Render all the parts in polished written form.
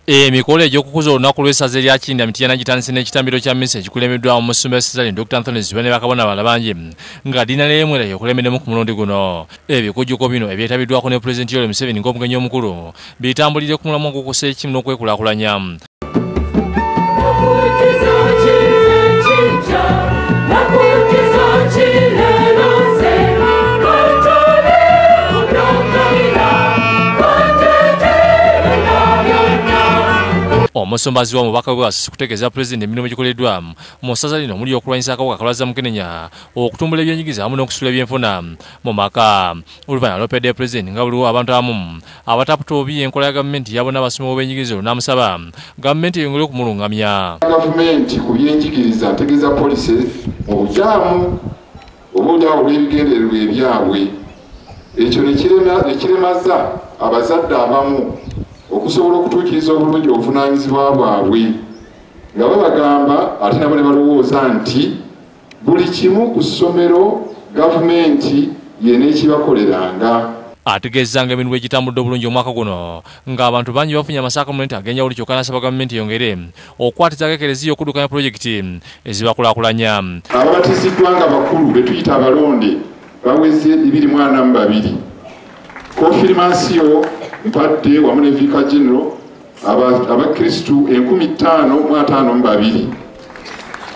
Emikolo egy'okukuza olunaku lw'essaza erya Kinda Mityana gitandise n'ekitambiro kya mmisa ekikulemeddwa Omusumba Cesarian Dr. Anthony Zibane bakabona abalala bangi nga Dina Leemwera y'okulemeddemu ku mulundi guno. Ebikujjuko bino ebyetabiddwako ne Pulezidenti Yoweri Museveni ng'omugenyi omukulu bitambulire ku mulamwa gw'okussa ekimu n'okwekulaakulanya. Omusumbazi w'omubaka we wasisi kutegeeza Pulezidenti emirimu egikoleddwa mu ssaza lino omuli okulwanyisa akawuka kalwaza Mukenenya, okutumbula ebyenjigiriza wamu n'okusula ebyenfuna mu maka. Oluvannyuma lw'opedde Pulezidenti nga buliwo abantu abamu abataputa obi enkola ya gavumenti yabona abasoma b'ebyenjigiriza n'amusaba gavumenti eyongere okumulungamya. Gavumenti ku byenjigiriza ntegeeza poliisi mu bukyamu obuudawo olw'ebigendererwa ebyabwe, ekyo ne kiremaza abazadde abamu okusobola okutuukiriza obulungi obuvunaanyizibwa bwabwe nga babagamba ate nabo ne balowooza nti buli kimu ku ssomero gavumenti yena ekibakoleranga. Ategeeza nga emirimu egitambudde obulungi omwaka guno ng'abantu bangi bafunye amasaakamunenti ag'enjawulo kyokka n'asaba gavumenti yongere okukwatizaako ekereziya okuddukanya pulojekiti ezibakulaakulanya. Ababatisiddwa nga bakulu be tuyita abalonde baweze 242. Konfirmasiyo mpadde wamu ne Vicar General abakristu 1552.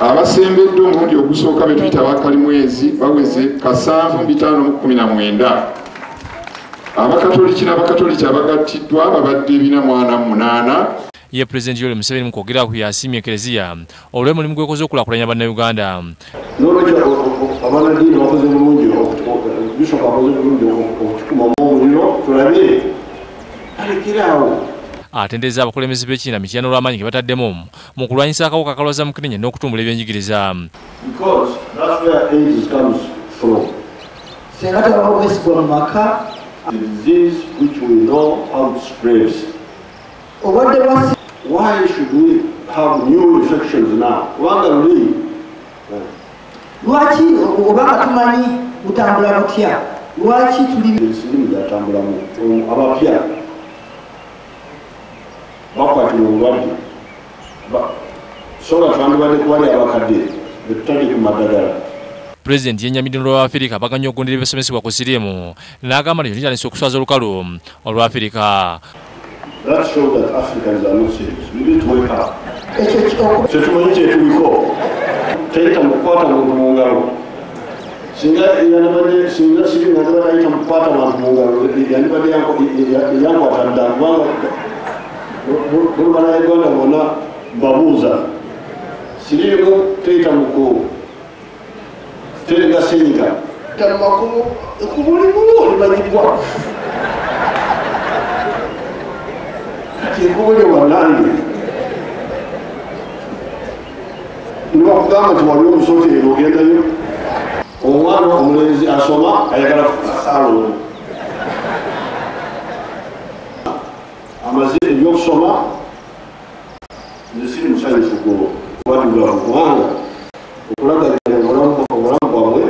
Abasembedde omulundi ogusooka be tuyita abakalimwezi baweze 7519. Abakatoliki n'abakatoliki abagattiddwa babadde 448. Ye Pulezidenti Yoweri Museveni mu kwogera ku yasimye ekereziya olw'omulimu gw'ekoze okulaakulanya bannayuganda. Abanadini bakoze bulungi, Bishop akoze bulungi okukuma omuliro tulabye alekerawo. Atendeeza abakulembeze b'ekibiina Mityana olw'amaanyi ge bataddemu mu kulwanyisa akawuka kalwaza Mukenenya n'okutumbula ebyenjigiriza. Because that's where AIDS comes from. Senga tebawesibwa mu maka. The disease which we know how it spreads. Why should we have new infections now? Lwaki obanga tumanyi butambula butya? Lwaki tuli sirimu zatambula mu abapya bakwatibwa obulwadde so nga twandibadde kubali abakadde betutadde ku maddagala. Pulezidenti yennyamidde olw'Afirika baganya okugondera ebisomesebwa ku siriimu n'agamba nti litandise okuswaza olukalu olw'Afirika. That shows that Africans are not serious. We need to wake up. Tetumanyi kyetuliko. Tayita mu kukwata muntu mu ngalo. Singa siri nga tayita mu kukwata muntu mu ngalo yandibadde yankwata ddala kubanga buli bannayuganda bonna mbabuuza siriimu tayita mu terega senyiga ku bulimu olibanyibwa kikuuli wanange nibakugamba nti waliwo omusozi eno ogendayo omwana omulenzi asoma ayagala asalo amaze ebyokusoma nesiri musanyufu kubadugulavu kubanga okulagaganya obulamu bwabwe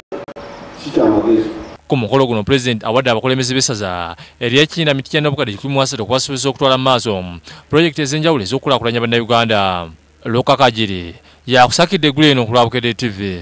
si kyamagezi. Ku mukolo guno Pulezidenti awadde abakulembeze b'essaza erya Kinda Mityana n'obukadde 13 okubasuubiza okutwala mu maaso pulojekiti ez'enjawulo ez'okulaakulanya bannayuganda. Lokakajiri yakusakidde eggulu eno ku lwa Bukedde TV.